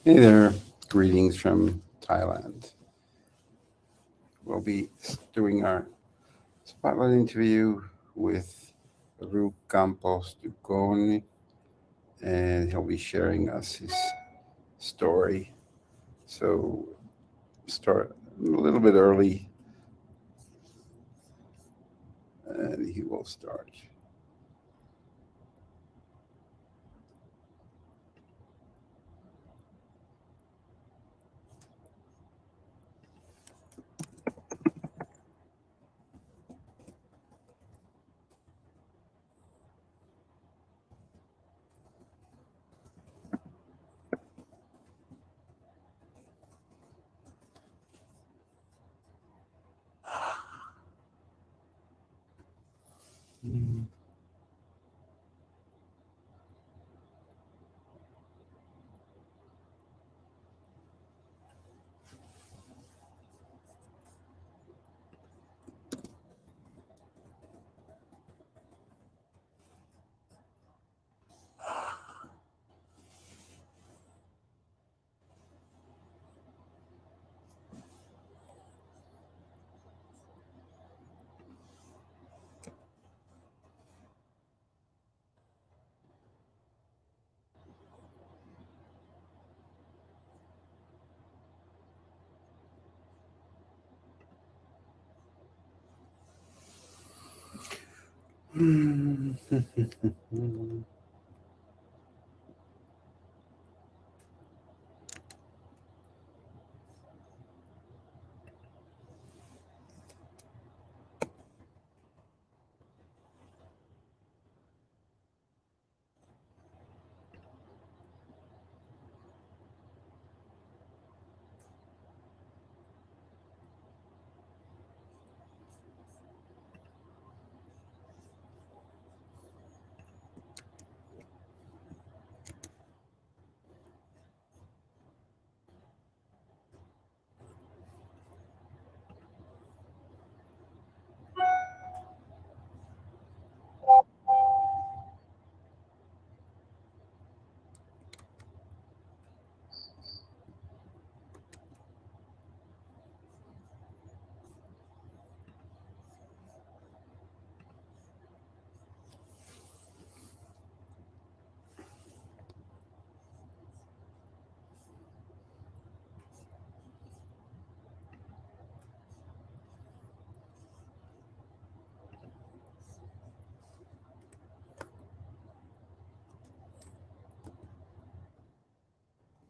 Hey there, greetings from Thailand. We'll be doing our spotlight interview with Ru Campos Duconi, and he'll be sharing us his story. So, start a little bit early, and he will start.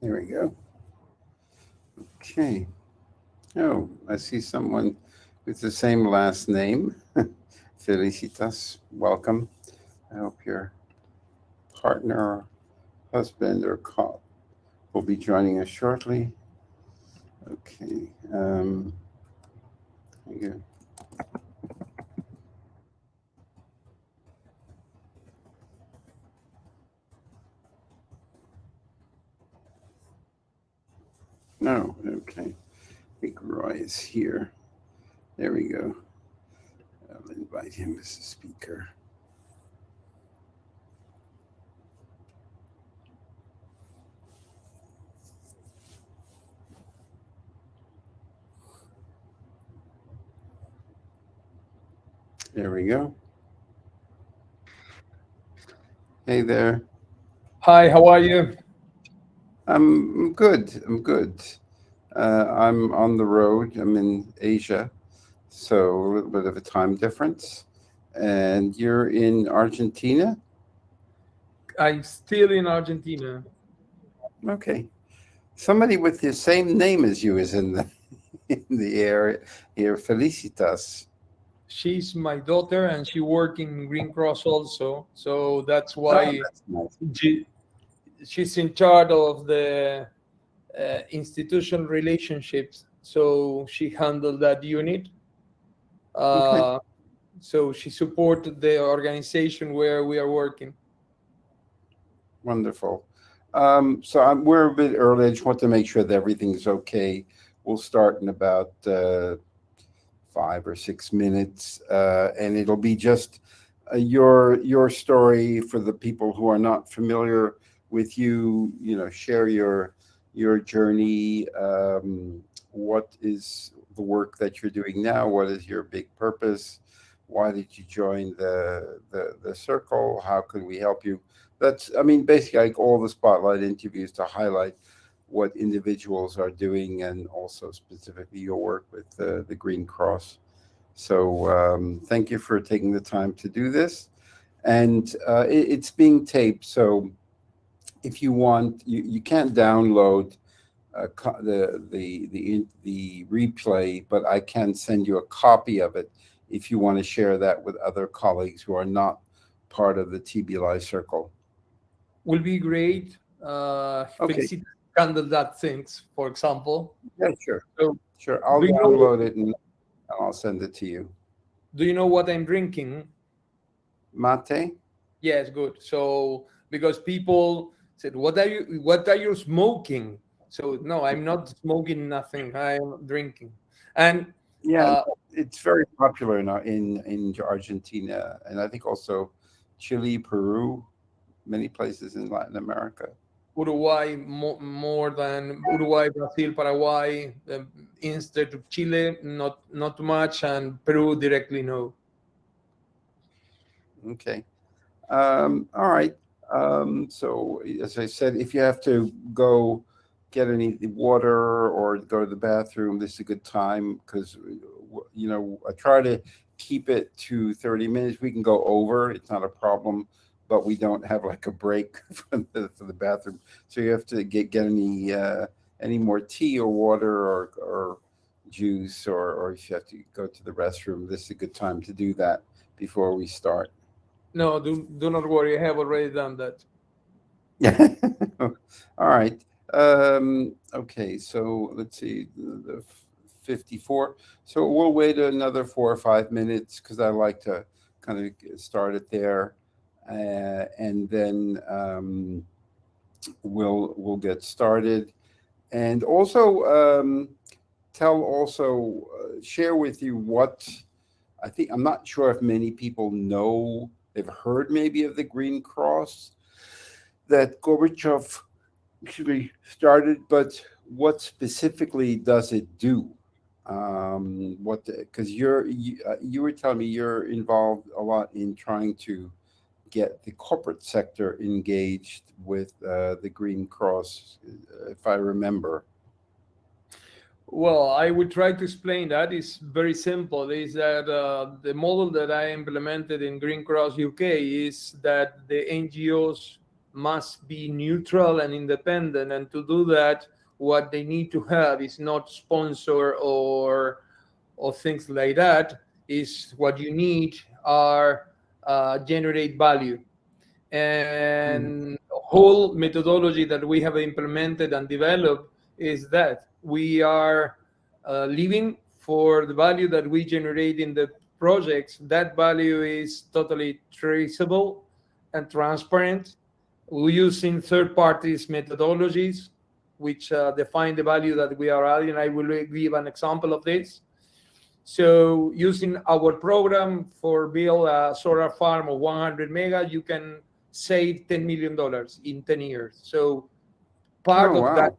There we go. Okay. Oh, I see someone with the same last name. Felicitas, welcome. I hope your partner, husband, or will be joining us shortly. Okay. Thank you. No, okay. I think Roy is here. There we go. I'll invite him as a speaker. There we go. Hey there. Hi, how are you? I'm good. I'm good. I'm on the road. I'm in Asia, so a little bit of a time difference. And you're in Argentina? I'm still in Argentina. Okay. Somebody with the same name as you is in the in the area here. Felicitas. She's my daughter and she works in Green Cross also. So that's Oh, why that's nice. she, she's in charge of the institution relationships. So she handled that unit. Okay. Uh, so she supported the organization where we are working. Wonderful. We're a bit early. I just want to make sure that everything's okay. We'll start in about 5 or 6 minutes, and it'll be just your story for the people who are not familiar with you. You know, share your your journey. What is the work that you're doing now? What is your big purpose? Why did you join the circle? How can we help you? That's, I mean, basically like all the spotlight interviews to highlight what individuals are doing and also specifically your work with the Green Cross. So thank you for taking the time to do this. And it's being taped. So if you want, you can't download the replay, but I can send you a copy of it if you want to share that with other colleagues who are not part of the TBLI circle. Will be great. Okay. Felicity handle that things, for example. Yeah, sure. So Sure. I'll do you know download it and I'll send it to you. what I'm drinking? Mate? Yes, good. So because people said, what are you smoking? So no, I'm not smoking nothing. I'm drinking. And Yeah, uh, it's very popular now in Argentina, and I think also Chile, Peru, many places in Latin America. Uruguay more than Uruguay, Brazil, Paraguay, instead of Chile, not too much, and Peru directly no. Okay. All right. So as I said, if you have to go get any water or go to the bathroom, this is a good time because I try to keep it to 30 minutes. We can go over; it's not a problem, but we don't have like a break for the bathroom. So you have to get any more tea or water or juice or if you have to go to the restroom, this is a good time to do that before we start. No, do not worry. I have already done that. Yeah. All right. Okay. So let's see the 54. So we'll wait another 4 or 5 minutes because I like to kind of start it there, and then we'll get started. And also share with you what I think. I'm not sure if many people know. They've heard maybe of the Green Cross that Gorbachev actually started, but what specifically does it do? What? Because you were telling me you're involved a lot in trying to get the corporate sector engaged with the Green Cross, if I remember. Well, I would try to explain that. It's very simple. Is that the model that I implemented in Green Cross UK is that the NGOs must be neutral and independent, and to do that, what they need to have is not sponsor or things like that. Is what you need are generate value Mm. and whole methodology that we have implemented and developed is that we are living for the value that we generate in the projects. That value is totally traceable and transparent. We're using third parties methodologies which define the value that we are adding. I will give an example of this. So using our program for build a solar farm of 100 mega, you can save $10 million in 10 years. So Oh part of that wow!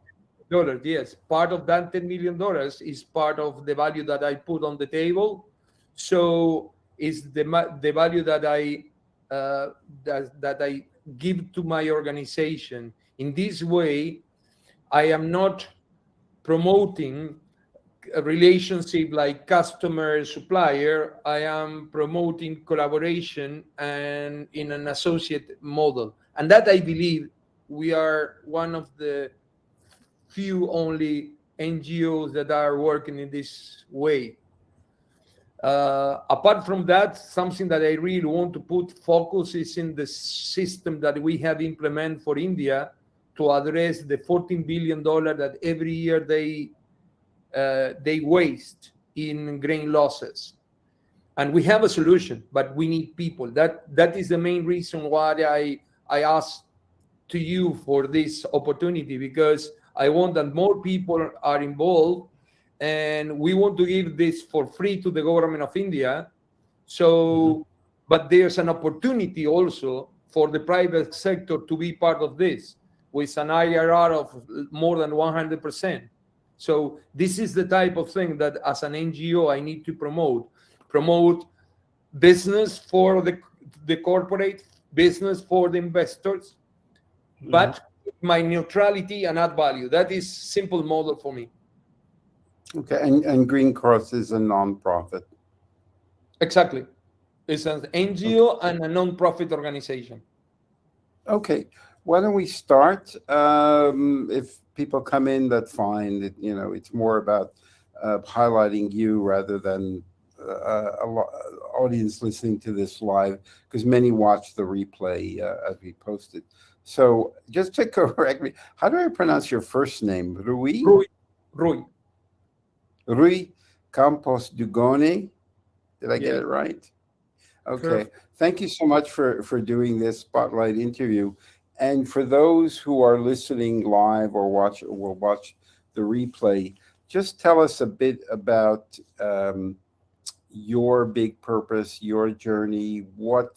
dollars, yes, part of that $10 million is part of the value that I put on the table. So is the value that I give to my organization. In this way, I am not promoting a relationship like customer supplier. I am promoting collaboration and in an associate model, and that I believe we are one of the few only NGOs that are working in this way. Apart from that, something that I really want to put focus is in the system that we have implemented for India to address the $14 billion that every year they waste in grain losses. And we have a solution, but we need people. That is the main reason why I asked to you for this opportunity, because I want that more people are involved, and we want to give this for free to the government of India. Mhm. So, but there's an opportunity also for the private sector to be part of this. with an IRR of more than 100%. So this is the type of thing that as an NGO I need to promote business for the corporate, business for the investors, but my neutrality and add value. That is simple model for me. Okay, and Green Cross is a nonprofit. Exactly. It's an NGO and a non-profit organization. Okay, why don't we start? If people come in, that's fine. It's more about highlighting you rather than audience listening to this live, because many watch the replay as we post it. So just to correct me, how do I pronounce your first name? Rui? Rui. Rui Campos Dugone. Did I get Yes. it right? Okay. Perfect. Thank you so much for doing this spotlight interview. And for those who are listening live or will watch the replay, just tell us a bit about your big purpose, your journey. What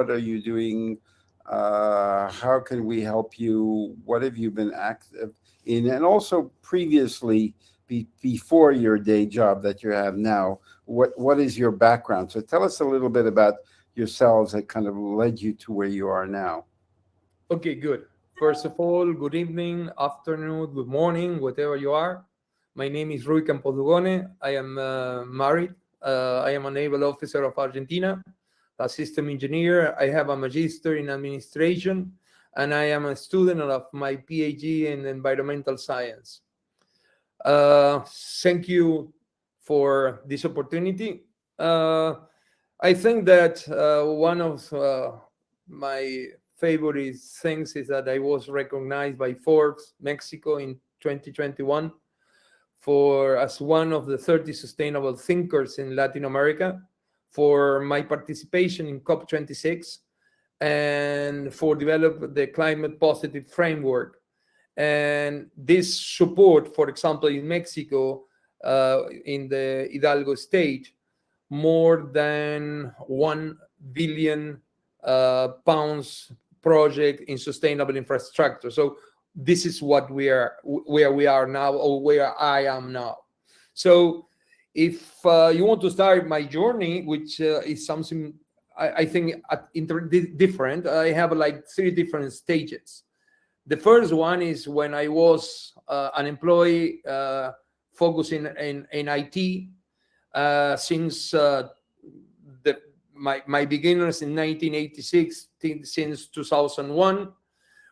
are you doing? How can we help you? What have you been active in? And also previously, before your day job that you have now, what is your background? So tell us a little bit about yourselves that kind of led you to where you are now. Okay, good. First of all, good evening, afternoon, good morning, whatever you are. My name is Rui Campos Dugone. I am married. I am a naval officer of Argentina, a system engineer. I have a magister in administration, and I am a student of my PhD in environmental science. Thank you for this opportunity. I think that one of my favorite things is that I was recognized by Forbes Mexico in 2021 as one of the 30 sustainable thinkers in Latin America, for my participation in COP26, and for develop the climate positive framework. And this support, for example, in Mexico, in the Hidalgo state, more than 1 billion pounds project in sustainable infrastructure. So this is what where we are now, or where I am now. So if you want to start my journey, which is something I think different, I have like 3 different stages. The first one is when I was an employee focusing in IT since my beginners in 1986 since 2001,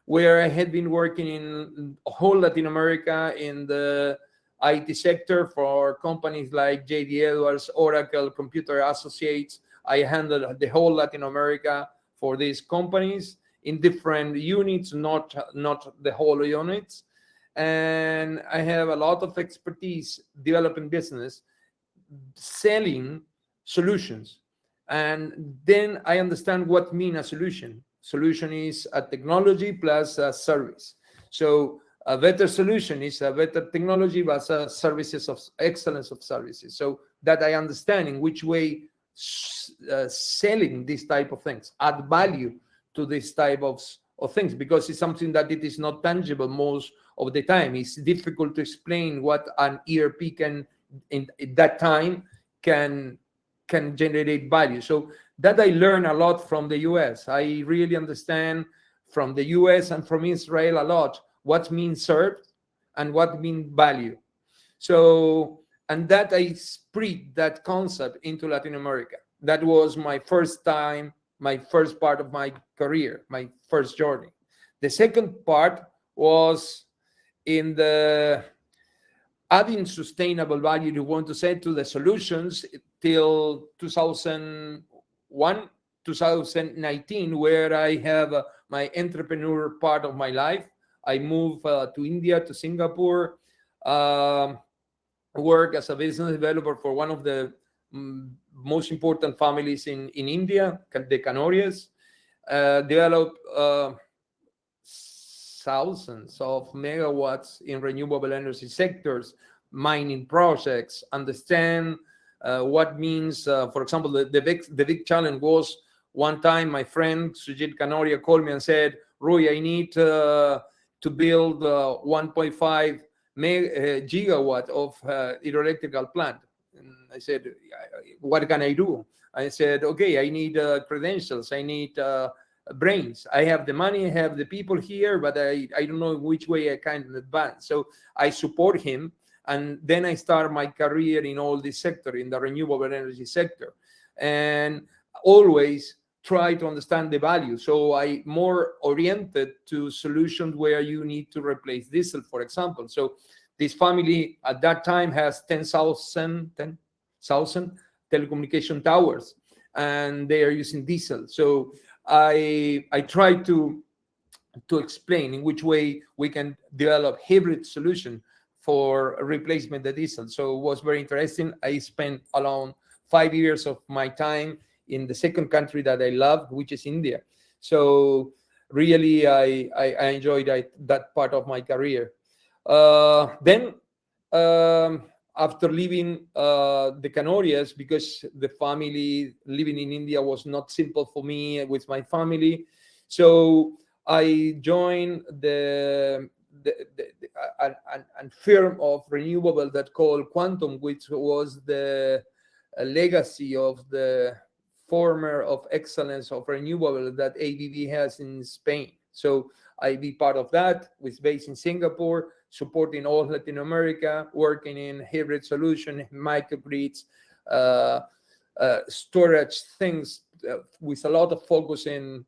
where I had been working in whole Latin America in the IT sector for companies like JD Edwards, Oracle, Computer Associates. I handled the whole Latin America for these companies in different units, not the whole units. And I have a lot of expertise developing business, selling solutions. And then I understand what mean a solution. Solution is a technology plus a service. So a better solution is a better technology plus a services of excellence of services. So that I understand in which way selling these type of things add value to this type of things, because it's something that it is not tangible most of the time. It's difficult to explain what an ERP can in that time can generate value. So that I learned a lot from the US. I really understand from the US and from Israel a lot what means served and what means value. So, and that I spread that concept into Latin America. That was my first time, my first part of my career, my first journey. The second part was in the adding sustainable value you want to say to the solutions till 2001, 2019, where I have my entrepreneur part of my life. I moved to India, to Singapore, work as a business developer for one of the most important families in India, the Canorias, develop thousands of megawatts in renewable energy sectors, mining projects, understand what means, for example, the big challenge was one time my friend Sujit Kanoria called me and said, Rui, I need to build 1.5 gigawatt of hydroelectrical plant. And I said, what can I do? I said, okay, I need credentials, I need brains. I have the money, I have the people here, but I don't know which way I can advance. So I support him. And then I start my career in all this sector, in the renewable energy sector. And always try to understand the value. So I more oriented to solutions where you need to replace diesel, for example. So this family at that time has 10,000 telecommunication towers, and they are using diesel. So I try to explain in which way we can develop hybrid solution for replacement the diesel. So it was very interesting. I spent around 5 years of my time in the second country that I love, which is India. So really, I enjoyed that part of my career. Then, after leaving the Canarias, because the family living in India was not simple for me with my family, so I joined a firm of renewable that called Quantum, which was the legacy of the former of excellence of renewable that ABB has in Spain. So I be part of that, with based in Singapore, supporting all Latin America, working in hybrid solution, microgrids, storage things, with a lot of focus in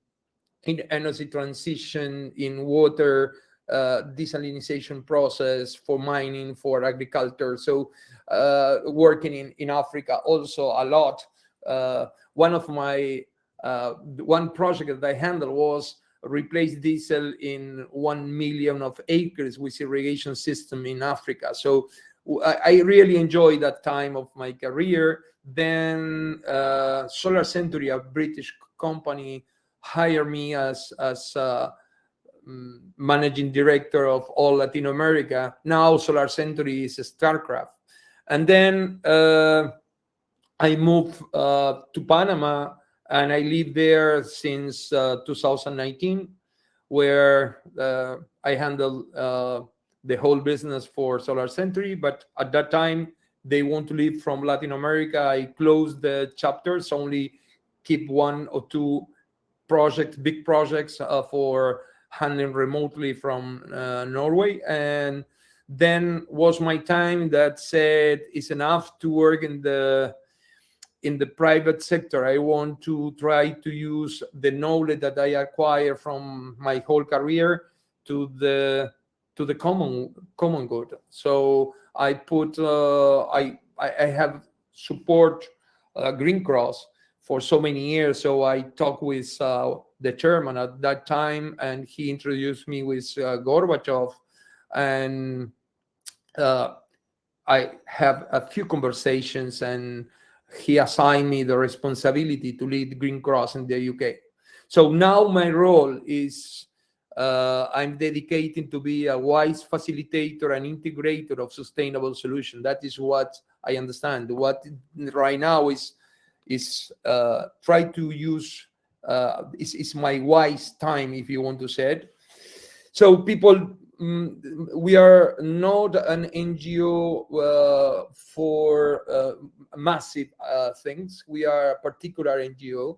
energy transition, in water, desalinization process, for mining, for agriculture. So working in Africa also a lot. One of my one project that I handled was replace diesel in 1 million of acres with irrigation system in Africa. So I really enjoyed that time of my career. Then Solar Century, a British company, hired me as managing director of all Latin America. Now Solar Century is StarCraft. And then I moved to Panama, and I lived there since 2019, where I handle the whole business for Solar Century. But at that time, they want to leave from Latin America. I closed the chapters, only keep 1 or 2 projects, big projects for handling remotely from Norway. And then was my time that said it's enough to work in the private sector. I want to try to use the knowledge that I acquired from my whole career to the common good. So I put I have support Green Cross for so many years. So I talked with the chairman at that time, and he introduced me with Gorbachev, and I have a few conversations, and he assigned me the responsibility to lead Green Cross in the UK. So now my role is I'm dedicated to be a wise facilitator and integrator of sustainable solutions. That is what I understand. What right now is try to use is my wise time, if you want to say it. So people, we are not an NGO for massive things. We are a particular NGO.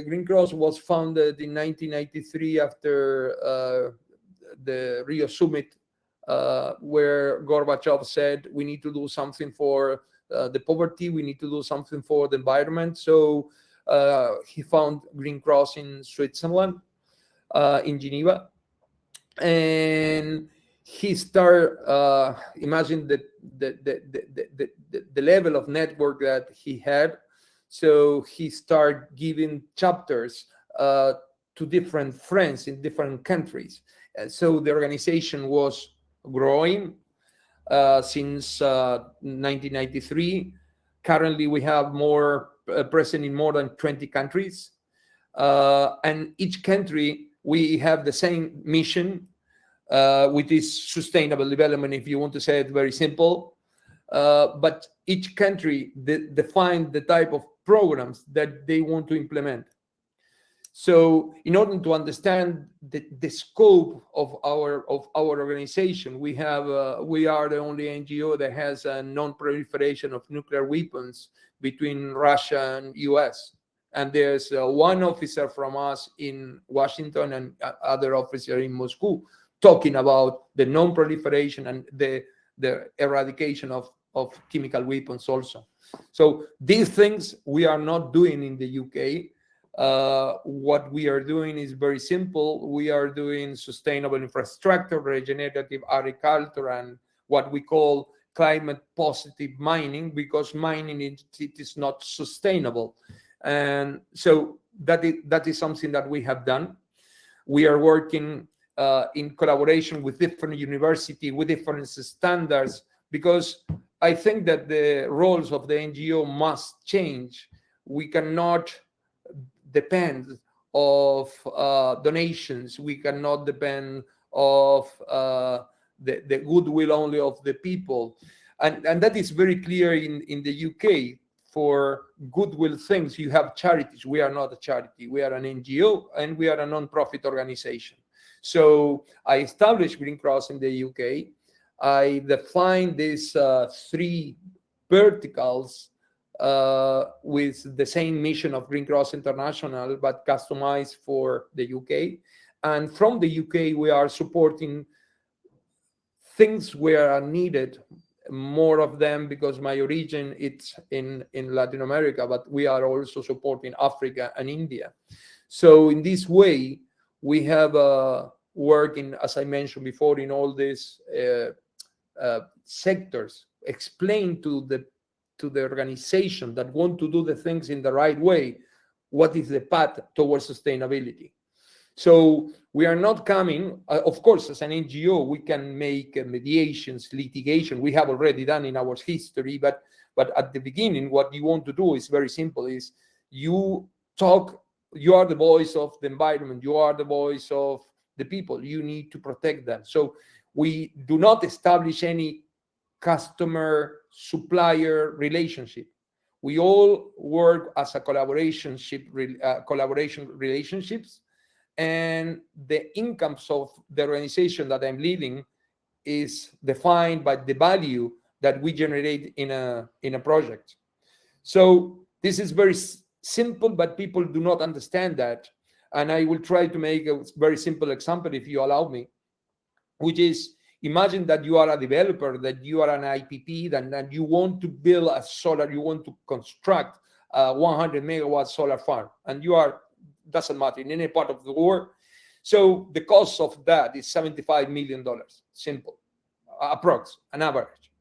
Green Cross was founded in 1993 after the Rio Summit, where Gorbachev said we need to do something for the poverty, we need to do something for the environment. So he found Green Cross in Switzerland, in Geneva, and he started. Imagine the level of network that he had. So he started giving chapters to different friends in different countries. So the organization was growing since 1993. Currently, we have more present in more than 20 countries. And each country, we have the same mission, which is sustainable development, if you want to say it very simple. But each country define the type of programs that they want to implement. So in order to understand the scope of our organization, we are the only NGO that has a non-proliferation of nuclear weapons between Russia and US. And there's one officer from us in Washington and other officer in Moscow talking about the non-proliferation and the eradication of chemical weapons also. So these things we are not doing in the UK. What we are doing is very simple. We are doing sustainable infrastructure, regenerative agriculture, and what we call climate positive mining, because mining it is not sustainable. And so that is something that we have done. We are working in collaboration with different universities, with different standards, because I think that the roles of the NGO must change. We cannot depend of donations. We cannot depend of the goodwill only of the people. And that is very clear in the UK. For goodwill things, you have charities. We are not a charity. We are an NGO, and we are a non-profit organization. So I established Green Cross in the UK. I defined these three verticals with the same mission of Green Cross International, but customized for the UK. And from the UK, we are supporting things where are needed, more of them because my origin it's in Latin America, but we are also supporting Africa and India. So in this way, we have working, as I mentioned before, in all these sectors, explain to the organization that want to do the things in the right way, what is the path towards sustainability. So we are not coming, of course, as an NGO, we can make mediations, litigation. We have already done in our history, but at the beginning, what you want to do is very simple, is you talk, you are the voice of the environment, you are the voice of the people, you need to protect them. So we do not establish any customer supplier relationship. We all work as a collaboration relationships, and the incomes of the organization that I'm leading is defined by the value that we generate in a project. So this is very simple, but people do not understand that. And I will try to make a very simple example, if you allow me, which is, imagine that you are a developer, that you are an IPP, that you want to build a solar, you want to construct a 100 megawatt solar farm, and you are, doesn't matter, in any part of the world. So the cost of that is $75 million, simple, approx, an average.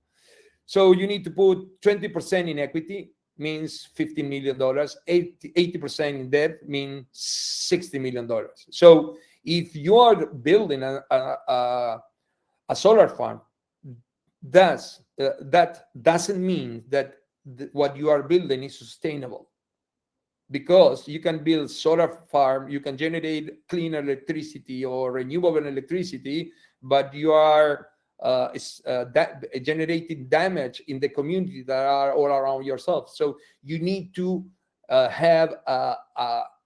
So you need to put 20% in equity, means $15 million, 80% in debt means $60 million. So if you are building a solar farm, that doesn't mean that what you are building is sustainable, because you can build solar farm, you can generate clean electricity or renewable electricity, but you are generating damage in the community that are all around yourself. So you need to have a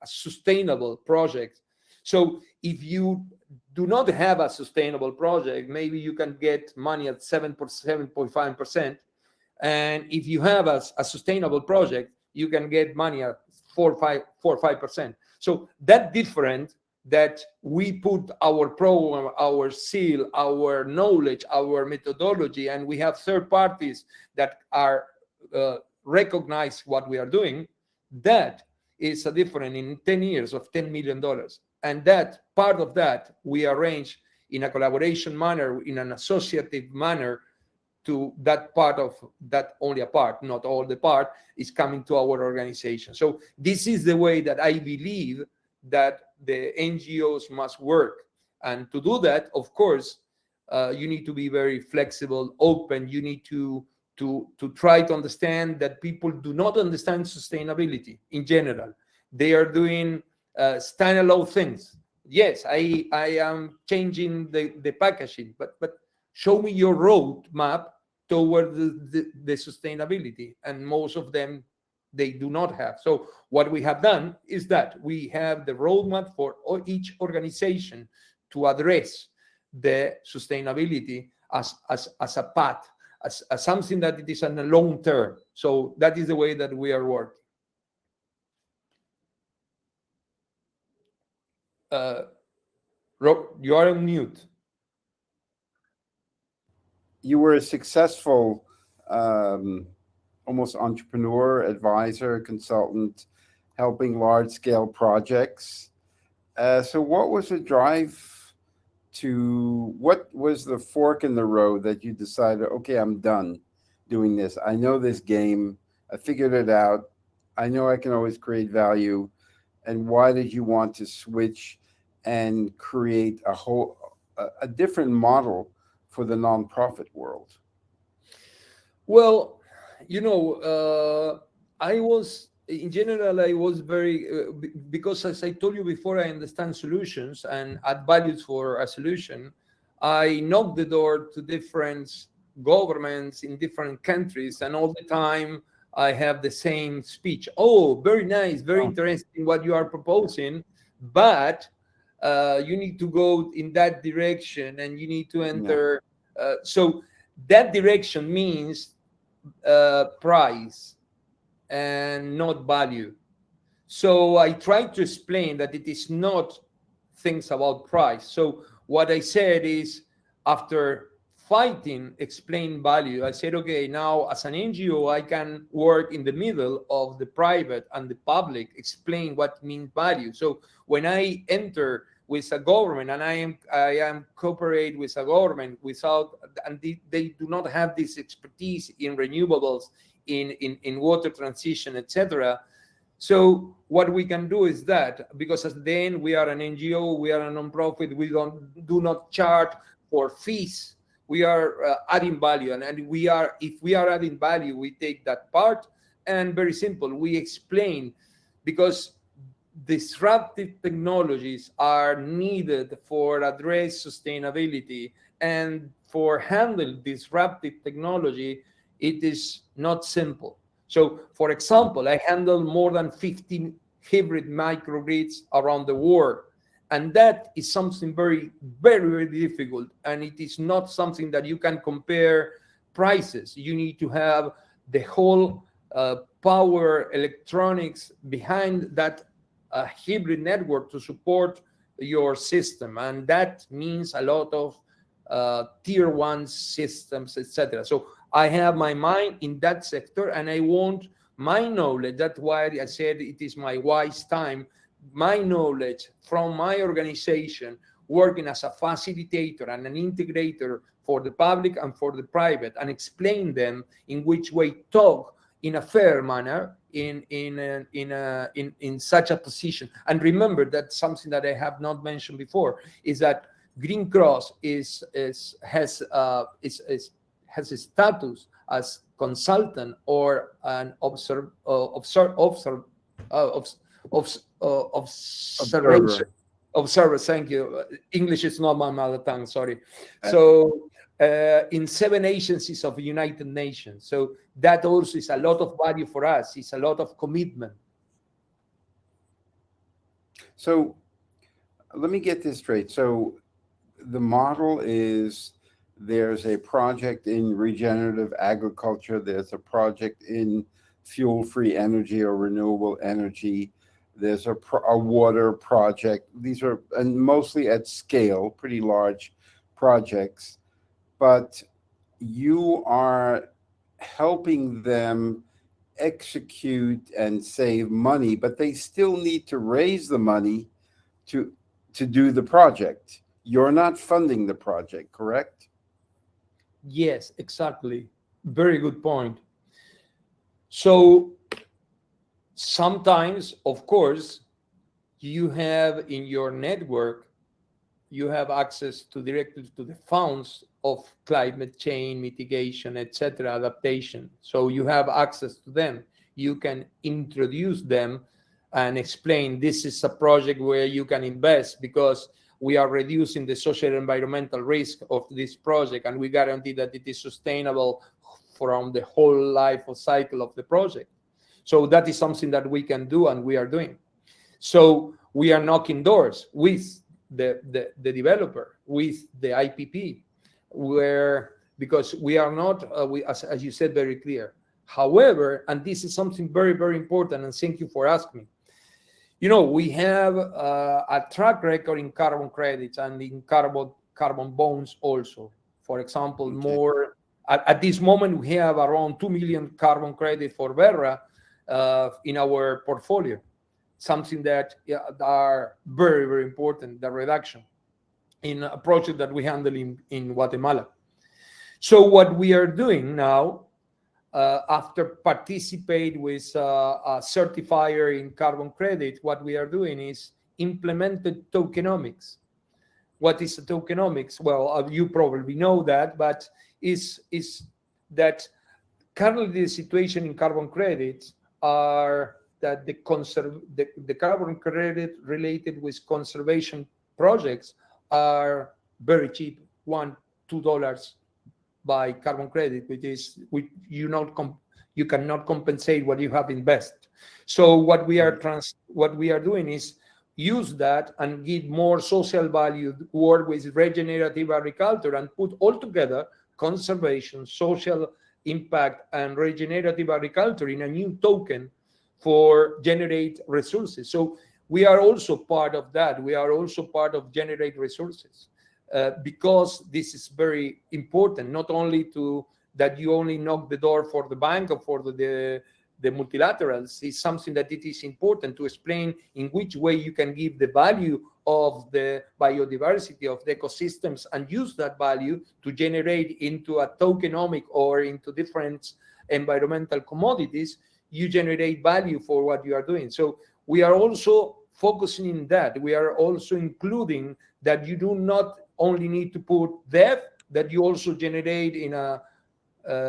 sustainable project. So if you do not have a sustainable project, maybe you can get money at 7.5%. And if you have a sustainable project, you can get money at 4 or 5%. So that different, that we put our program, our seal, our knowledge, our methodology, and we have third parties that are recognize what we are doing, that is a difference in 10 years of $10 million. And that part of that we arrange in a collaboration manner, in an associative manner, to that part of that, only a part, not all the part, is coming to our organization. So this is the way that I believe that the NGOs must work. And to do that, of course, you need to be very flexible, open. You need to try to understand that people do not understand sustainability in general. They are doing standalone things. Yes, I am changing the packaging, but show me your roadmap toward the sustainability. And most of them they do not have. So what we have done is that we have the roadmap for each organization to address the sustainability as a path, as something that it is in the long term. So that is the way that we are working. Rob, you are on mute. You were a successful almost entrepreneur, advisor, consultant, helping large-scale projects. So what was the drive what was the fork in the road that you decided, okay, I'm done doing this. I know this game. I figured it out. I know I can always create value. And why did you want to switch and create a different model for the nonprofit world? Well, I was, in general, I was very, because as I told you before, I understand solutions and add values for a solution. I knocked the door to different governments in different countries, and all the time I have the same speech. Oh, very nice, very interesting what you are proposing, but you need to go in that direction and you need to enter. So that direction means price and not value. So I try to explain that it is not things about price. So what I said is, after fighting explain value, I said, okay, now as an NGO, I can work in the middle of the private and the public, explain what means value. So when I enter with a government and I am cooperate with a government and they do not have this expertise in renewables, in water transition, etc. So what we can do is that, because at the end we are an NGO, we are a nonprofit, we do not charge for fees. We are adding value, and if we are adding value, we take that part, and very simple, we explain, because disruptive technologies are needed for address sustainability, and for handle disruptive technology, it is not simple. So, for example, I handle more than 15 hybrid microgrids around the world. And that is something very, very, very difficult. And it is not something that you can compare prices. You need to have the whole power electronics behind that hybrid network to support your system. And that means a lot of tier one systems, etc. So I have my mind in that sector, and I want my knowledge. That's why I said it is my wise time. My knowledge from my organization, working as a facilitator and an integrator for the public and for the private, and explain them in which way talk in a fair manner in such a position. And remember that something that I have not mentioned before is that Green Cross has a status as consultant or an observation. Observer. Thank you. English is not my mother tongue. Sorry. So in 7 agencies of the United Nations. So that also is a lot of value for us. It's a lot of commitment. So let me get this straight. So the model is, there's a project in regenerative agriculture, there's a project in fuel-free energy or renewable energy, there's a water project. These are, and mostly at scale, pretty large projects, but you are helping them execute and save money, but they still need to raise the money to do the project. You're not funding the project, correct? Yes, exactly. Very good point. So sometimes, of course, you have in your network, you have access to directly to the funds of climate change mitigation, etc., adaptation. So you have access to them. You can introduce them and explain, this is a project where you can invest because we are reducing the social and environmental risk of this project, and we guarantee that it is sustainable from the whole life cycle of the project. So that is something that we can do and we are doing. So we are knocking doors with the developer, with the IPP, where because we are not, as you said very clear. However, and this is something very, very important, and thank you for asking me. We have a track record in carbon credits and in carbon bonds also. For example, Okay. more at this moment we have around 2 million carbon credit for Verra in our portfolio. Something that are very, very important, the reduction in a project that we handle in Guatemala. So what we are doing now, after participate with a certifier in carbon credit, what we are doing is implemented tokenomics. What is tokenomics? Well, you probably know that, but is that currently the situation in carbon credits are that the carbon credit related with conservation projects are very cheap, $1-2 by carbon credit, which you cannot compensate what you have invested. So what we are doing is use that and give more social value, work with regenerative agriculture, and put all together conservation, social impact, and regenerative agriculture in a new token for generate resources. So we are also part of that. We are also part of generate resources. Because this is very important, not only to that you only knock the door for the bank or for the multilaterals. It's something that it is important to explain in which way you can give the value of the biodiversity of the ecosystems and use that value to generate into a tokenomic or into different environmental commodities. You generate value for what you are doing. So we are also focusing in that. We are also including that you do not only need to put debt, that you also generate in a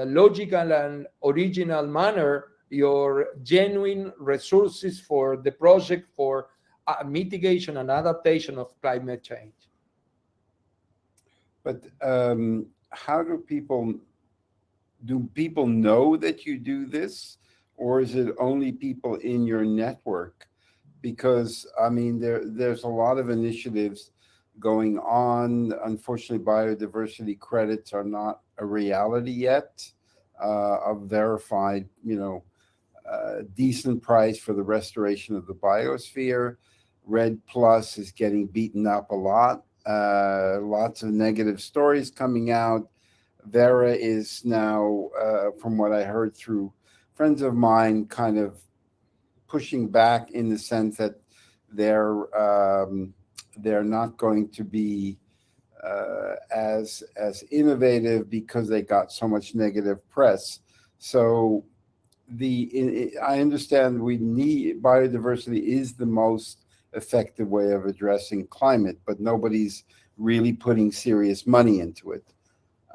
logical and original manner your genuine resources for the project for mitigation and adaptation of climate change. But how do people know that you do this, or is it only people in your network? Because I mean, there's a lot of initiatives going on. Unfortunately, biodiversity credits are not a reality yet. A verified, decent price for the restoration of the biosphere. Red Plus is getting beaten up a lot. Lots of negative stories coming out. Verra is now, from what I heard through friends of mine, kind of pushing back in the sense that they're not going to be as innovative because they got so much negative press. So I understand we need biodiversity is the most effective way of addressing climate, but nobody's really putting serious money into it.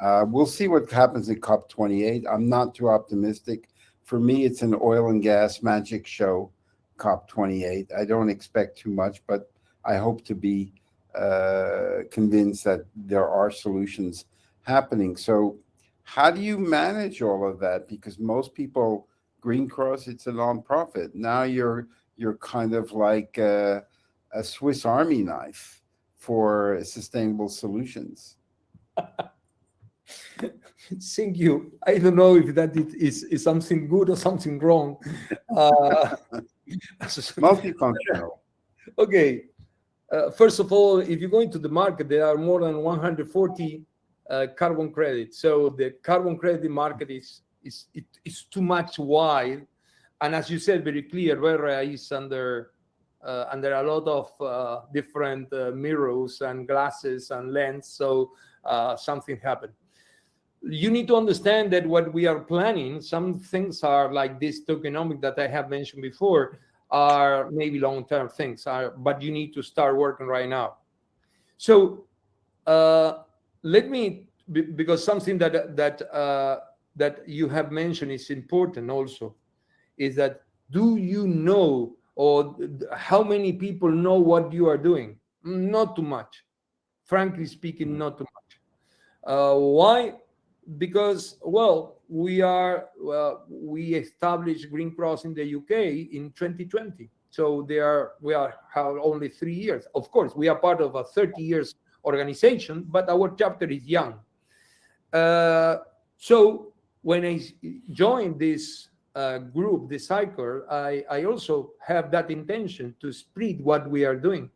We'll see what happens in COP28. I'm not too optimistic. For me, it's an oil and gas magic show, COP28. I don't expect too much, but I hope to be convinced that there are solutions happening. So how do you manage all of that? Because most people, Green Cross, it's a nonprofit. Now you're kind of like a Swiss Army knife for sustainable solutions. Thank you. I don't know if that is something good or something wrong. Multifunctional. Okay. First of all, if you go into the market, there are more than 140 carbon credits. So the carbon credit market is too much wide. And as you said very clear, Verra is under a lot of different mirrors and glasses and lens. So something happened. You need to understand that what we are planning, some things are like this tokenomic that I have mentioned before, are maybe long-term things, but you need to start working right now. So let me, because something that you have mentioned is important also, is that do you know, or how many people know what you are doing? Not too much. Frankly speaking, not too much. Why? because, well, we established Green Cross in the UK in 2020. So we are have only 3 years. Of course, we are part of a 30 years organization, but our chapter is young. Uh, so when I joined this group, the cycle, I also have that intention to spread what we are doing.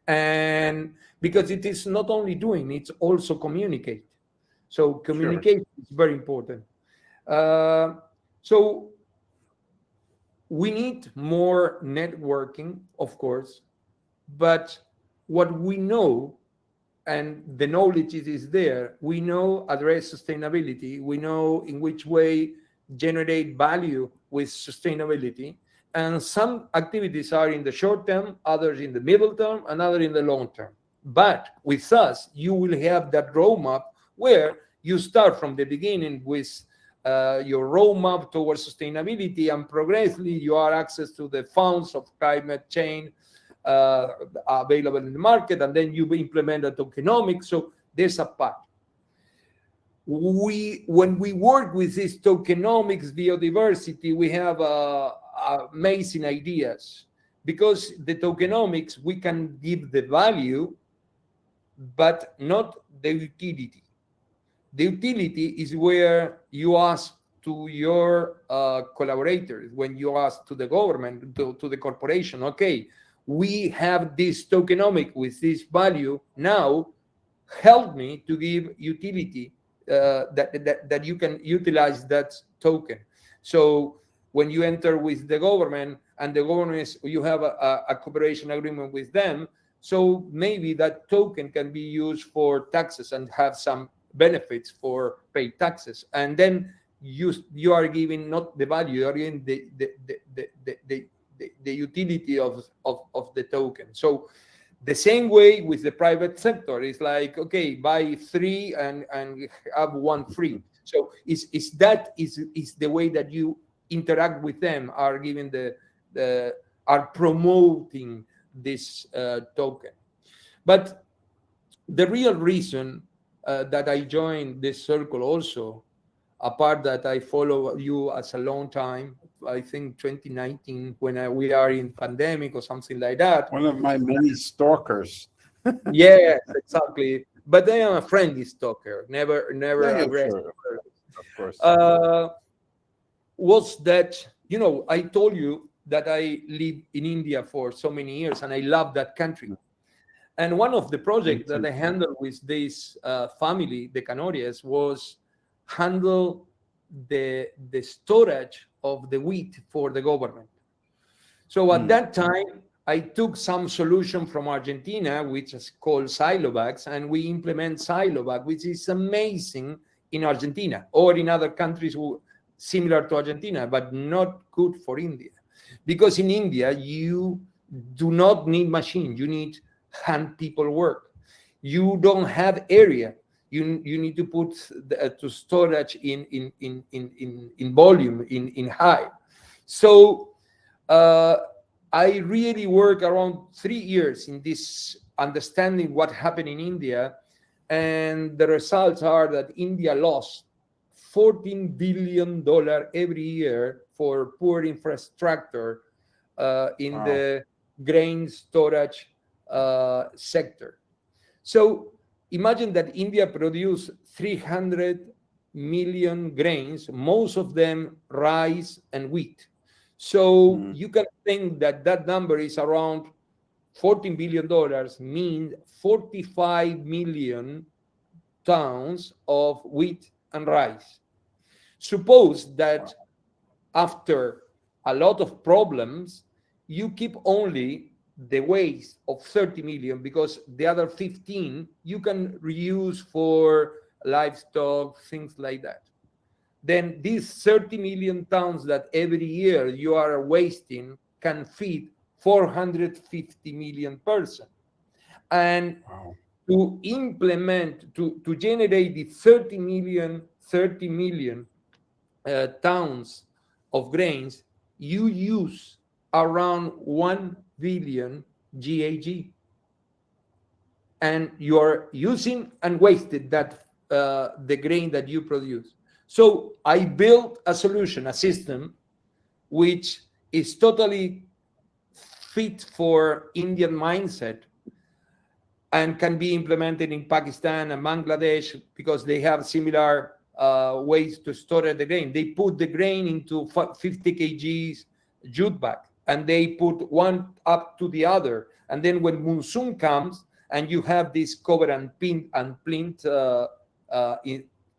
And because it is not only doing, it's also communicate. So Sure. communication is very important. Uh, so we need more networking, of course, but what we know, and the knowledge is there, we know address sustainability, we know in which way generate value with sustainability, and some activities are in the short term, others in the middle term, and others in the long term. But with us, you will have that roadmap where you start from the beginning with your roadmap towards sustainability, and progressively you are access to the funds of climate change uh, available in the market, and then you implement a tokenomics. So there's a path. When we work with this tokenomics biodiversity, we have amazing ideas, because the tokenomics, we can give the value but not the utility. The utility is where you ask to your collaborators, when you ask to the government, to the corporation, okay, we have this tokenomic with this value. Now, help me to give utility that you can utilize that token. So when you enter with the government, and the government you have a cooperation agreement with them, so maybe that token can be used for taxes and have some benefits for pay taxes, and then you are giving not the value, you are giving the utility of the token. So the same way with the private sector, it's like, okay, buy three and have one free. So is the way that you interact with them, are giving the are promoting this token. But the real reason that I joined this circle also, apart that I follow you as a long time, I think 2019, when we are in pandemic or something like that. One of my many stalkers. Yes, exactly. But I am a friendly stalker, Yeah, never yeah, aggressive. sure, of course. Uh, was that, I told you that I live in India for so many years, and I love that country. And one of the Me projects that too. I handled with this family, the Canorias, was handle the storage of the wheat for the government. So at Mm. that time, I took some solution from Argentina, which is called silo bags, and we implement silo bag, which is amazing in Argentina or in other countries similar to Argentina, but not good for India. Because in India, you do not need machine, you need hand people work. You don't have area. You need to put to storage in volume, in high. So uh, I really work around 3 years in this understanding what happened in India, and the results are that India lost $14 billion every year for poor infrastructure in Wow. the grain storage sector. So imagine that India produced 300 million grains, most of them rice and wheat. So Mm. you can think that that number is around $14 billion, means 45 million tons of wheat and rice. Suppose that after a lot of problems, you keep only the waste of 30 million, because the other 15 you can reuse for livestock, things like that. Then these 30 million tons that every year you are wasting can feed 450 million persons. And Wow. to generate the 30 million tons of grains, you use around 1 billion GAG, and you're using and wasted that the grain that you produce. So I built a solution, a system, which is totally fit for Indian mindset and can be implemented in Pakistan and Bangladesh because they have similar ways to store the grain. They put the grain into 50 kgs jute bag and they put one up to the other. And then when monsoon comes and you have this cover and pin and plint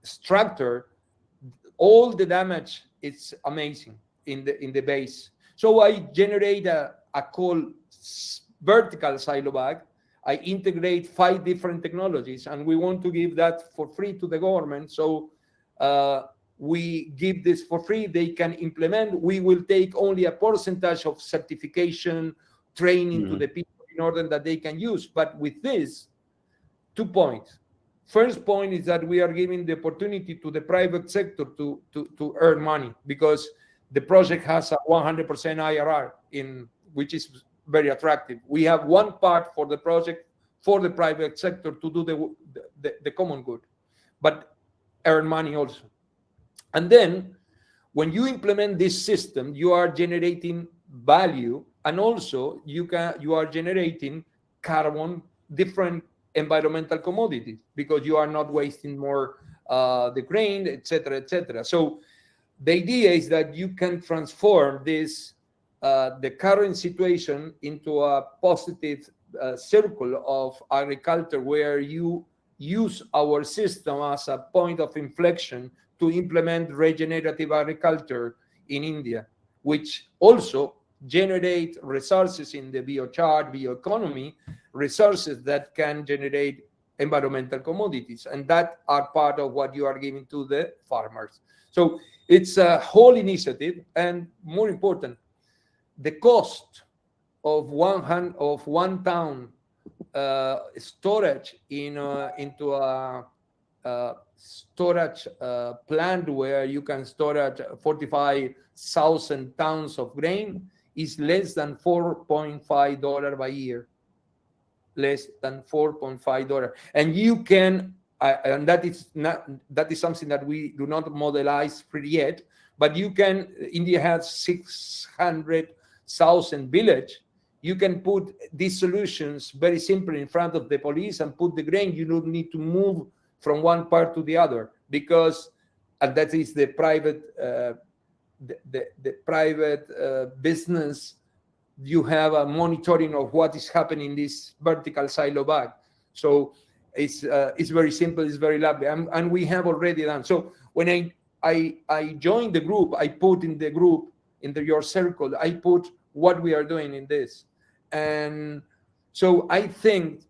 structure, all the damage is amazing in the base. So I generate a called vertical silo bag. I integrate 5 different technologies, and we want to give that for free to the government. So we give this for free. They can implement. We will take only a percentage of certification training to the people in order that they can use. But with this, 2 points. First point is that we are giving the opportunity to the private sector to earn money because the project has a 100% IRR, which is very attractive. We have one part for the project for the private sector to do the common good, but earn money also. And then when you implement this system, you are generating value, and also you are generating carbon, different environmental commodities, because you are not wasting more the grain, etc., etc. So the idea is that you can transform this the current situation into a positive circle of agriculture, where you use our system as a point of inflection to implement regenerative agriculture in India, which also generate resources in the biochar, bioeconomy, resources that can generate environmental commodities, and that are part of what you are giving to the farmers. So it's a whole initiative, and more important, the cost of one ton storage into a storage plant where you can store 45,000 tons of grain is less than $4.5 by year. Less than $4.5, and you can, and that is something that we do not modelize pretty yet. But you can. India has 600,000 village. You can put these solutions very simply in front of the police and put the grain. You don't need to move from one part to the other, because and that is the private business. You have a monitoring of what is happening in this vertical silo bag. So it's very simple, it's very lovely, and we have already done. So when I joined the group, I put in the group, your circle, I put what we are doing in this. And so I think,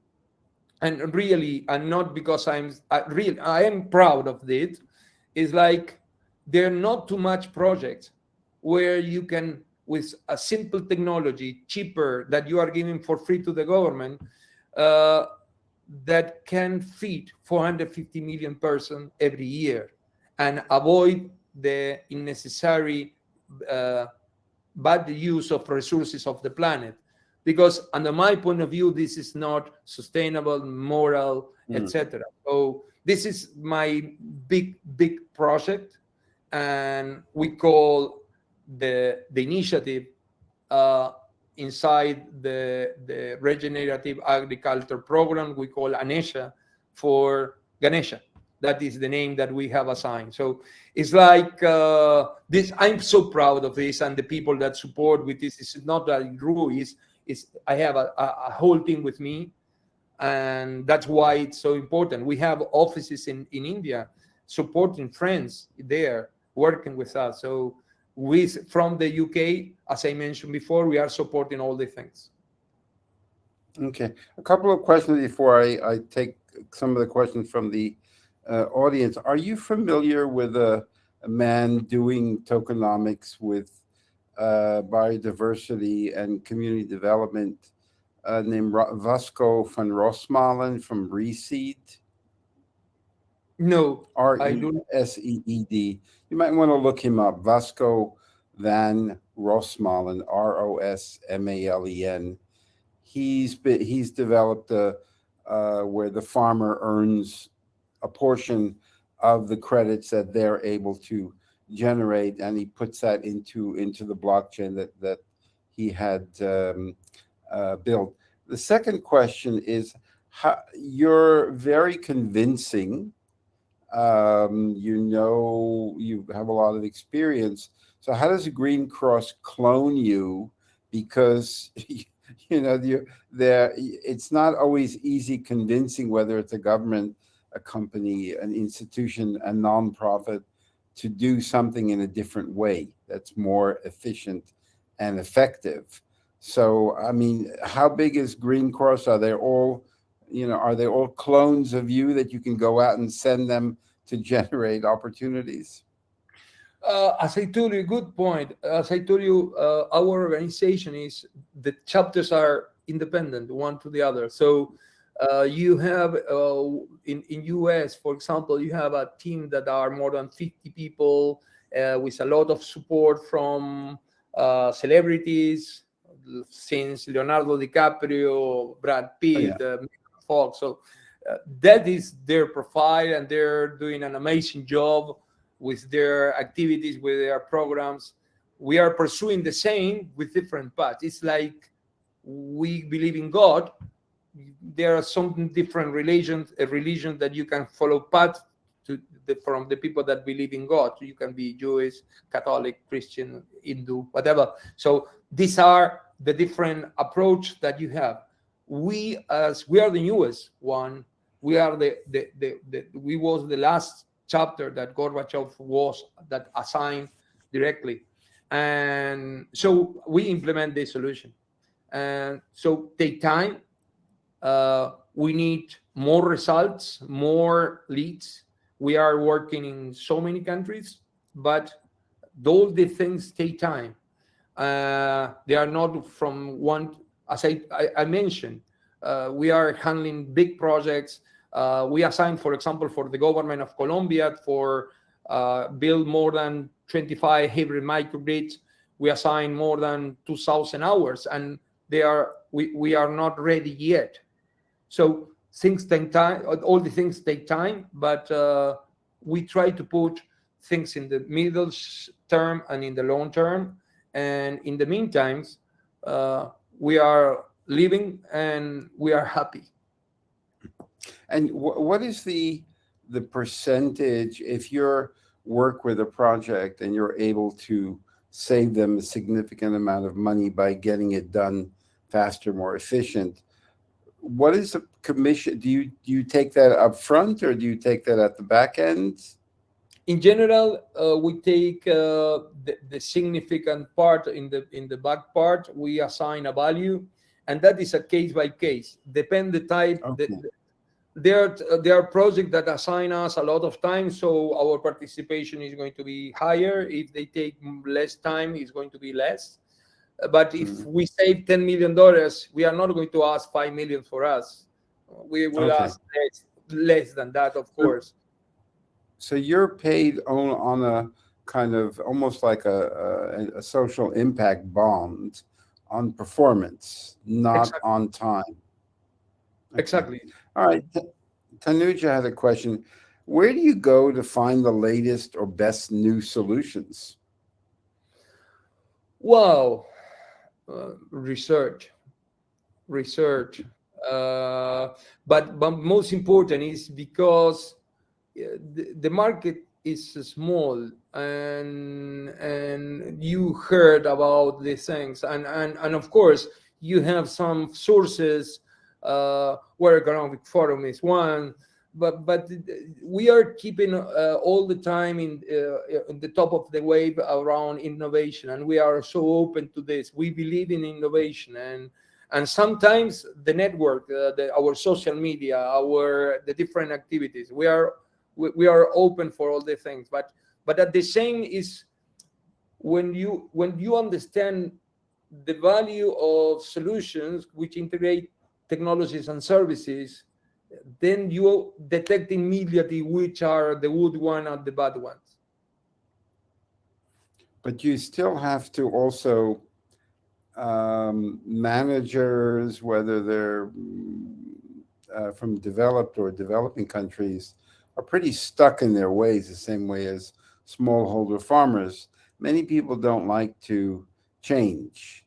and really, and not because I am proud of it, is like there are not too much projects where you can, with a simple technology, cheaper, that you are giving for free to the government, that can feed 450 million persons every year and avoid the unnecessary bad use of resources of the planet. Because under my point of view, this is not sustainable, moral, etc. So this is my big project, and we call the initiative inside the regenerative agriculture program, we call Anesha for Ganesha. That is the name that we have assigned. So it's like this. I'm so proud of this, and the people that support with this. It's not that Ru is. I have a whole team with me, and that's why it's so important. We have offices in India supporting friends there working with us. So from the UK, as I mentioned before, we are supporting all the things. Okay, a couple of questions before I take some of the questions from the audience. Are you familiar with a man doing tokenomics with biodiversity and community development named Vasco van Rosmalen from Reseed? No, I don't. Reseed. You might want to look him up. Vasco van Rosmalen, Rosmalen. He's developed where the farmer earns a portion of the credits that they're able to generate, and he puts that into the blockchain that he had built. The second question is, how, you're very convincing. You have a lot of experience. So how does Green Cross clone you? Because it's not always easy convincing, whether it's a government, a company, an institution, a nonprofit, to do something in a different way that's more efficient and effective. So, I mean, how big is Green Cross? Are they all clones of you that you can go out and send them to generate opportunities? As I told you, good point. As I told you, our organization is, the chapters are independent one to the other. So you have in US, for example, you have a team that are more than 50 people with a lot of support from celebrities, since Leonardo DiCaprio, Brad Oh, yeah. Pitt, Fox. So that is their profile, and they're doing an amazing job with their activities, with their programs. We are pursuing the same with different paths. It's like we believe in God. There are some different religions, a religion that you can follow path from the people that believe in God. So you can be Jewish, Catholic, Christian, Hindu, whatever. So these are the different approach that you have. As we are the newest one, we are we was the last chapter that Gorbachev was that assigned directly, and so we implement the solution. And so take time. We need more results, more leads. We are working in so many countries, but all the things take time. They are not from one. As I mentioned, we are handling big projects. We assigned, for example, for the government of Colombia, for build more than 25 hybrid microgrids. We assigned more than 2,000 hours, and we are not ready yet. So things take time. All the things take time, but we try to put things in the middle term and in the long term. And in the meantime, we are living and we are happy. And what is the percentage, if you work with a project and you're able to save them a significant amount of money by getting it done faster, more efficient? What is the commission? Do you take that up front, or do you take that at the back end? In general, we take the significant part in the back part. We assign a value, and that is a case by case. Depend the type. Okay. There are projects that assign us a lot of time, so our participation is going to be higher. If they take less time, it's going to be less. But if we save $10 million, we are not going to ask 5 million for us. We will Okay. ask less than that, of course. So you're paid on a kind of almost like a social impact bond on performance, not Exactly. on time. Okay. Exactly. All right. Tanuja had a question. Where do you go to find the latest or best new solutions? Wow. Research. But most important is because the market is small, and you heard about these things, and of course you have some sources. World Economic Forum is one, but we are keeping all the time in the top of the wave around innovation, and we are so open to this. We believe in innovation, and sometimes the network, our social media, the different activities, we are open for all the things. But at the same is, when you understand the value of solutions which integrate technologies and services, then you detect immediately which are the good one and the bad ones. But you still have to also managers, whether they're from developed or developing countries, are pretty stuck in their ways, the same way as smallholder farmers. Many people don't like to change.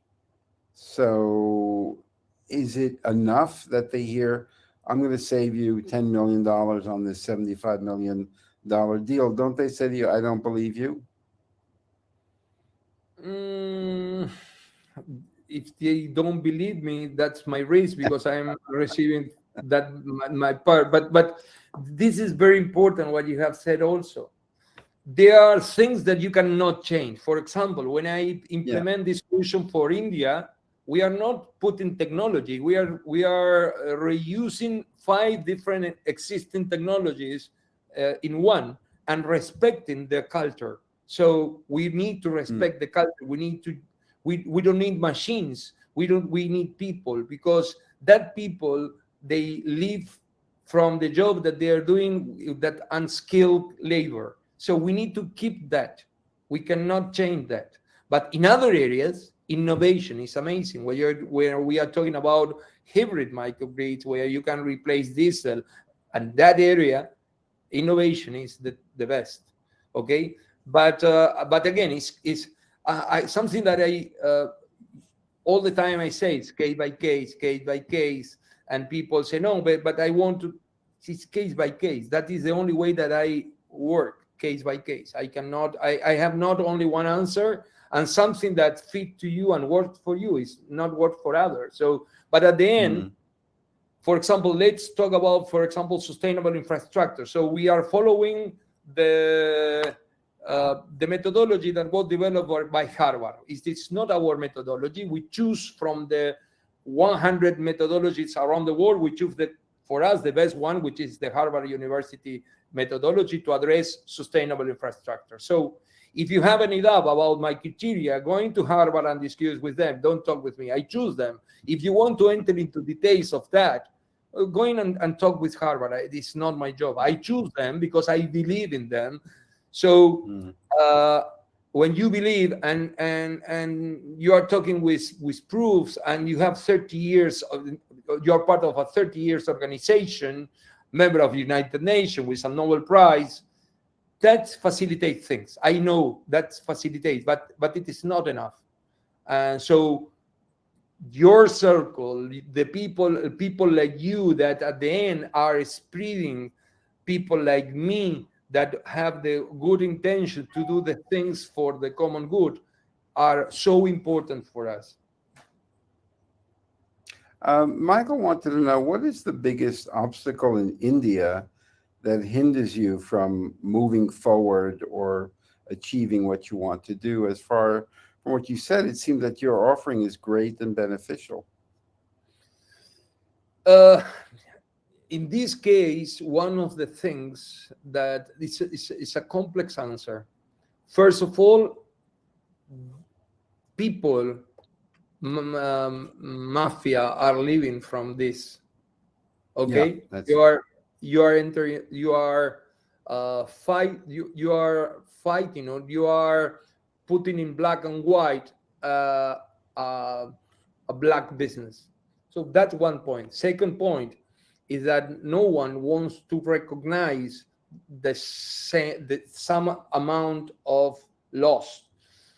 So, is it enough that they hear, I'm going to save you $10 million on this $75 million deal? Don't they say to you, I don't believe you? Mm, if they don't believe me, that's my risk because I'm receiving that my part. But this is very important what you have said also. There are things that you cannot change. For example, when I Yeah. implement this solution for India, we are not putting technology. We are reusing five different existing technologies in one and respecting the culture. So we need to Mm. respect the culture. We don't need machines. We need people because that people they live from the job that they are doing that unskilled labor. So we need to keep that. We cannot change that. But in other areas, innovation is amazing. Where we are talking about hybrid microgrids, where you can replace diesel, and that area, innovation is the best. Okay, but again, it's something that I all the time I say it's case by case, and people say no, but I want to. It's case by case. That is the only way that I work, case by case. I cannot. I have not only one answer, and something that fit to you and works for you is not work for others. So, but at the end, Mm. for example, let's talk about, for example, sustainable infrastructure. So we are following the methodology that was developed by Harvard. It's not our methodology. We choose from the 100 methodologies around the world. We choose for us the best one, which is the Harvard University methodology to address sustainable infrastructure. So if you have any doubt about my criteria, going to Harvard and discuss with them. Don't talk with me. I choose them. If you want to enter into details of that, go in and talk with Harvard. It's not my job. I choose them because I believe in them. So Mm. uh, when you believe and you are talking with proofs and you have 30 years of, you're part of a 30 years organization, member of the United Nations with a Nobel Prize, that facilitates things. I know that facilitates, but it is not enough. And so your circle, the people like you that at the end are spreading people like me that have the good intention to do the things for the common good are so important for us. Michael wanted to know, what is the biggest obstacle in India that hinders you from moving forward or achieving what you want to do? As far from what you said, it seems that your offering is great and beneficial. Uh, in this case, one of the things that is a complex answer. First of all, people, mafia are living from this. Yeah, Okay, that's you are entering, you are fighting, or you are putting in black and white uh, uh, a black business. So that's one point. Second point is that no one wants to recognize the some amount of loss.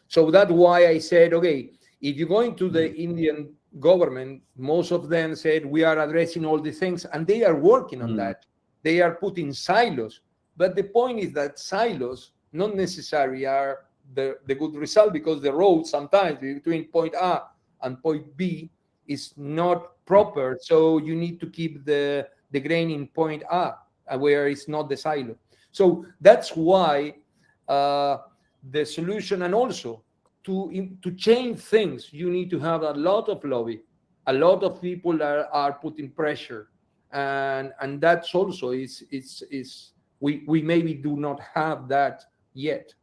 So that's why I said, okay, if you're going to the mm, Indian government, most of them said we are addressing all the things, and they are working on mm, that. They are putting silos. But the point is that silos not necessarily are the good result, because the road sometimes between point A and point B is not proper. So you need to keep the grain in point A, where it's not the silo. So that's why uh, the solution, and also to change things, you need to have a lot of lobby, a lot of people are putting pressure, and that's also is we maybe do not have that yet.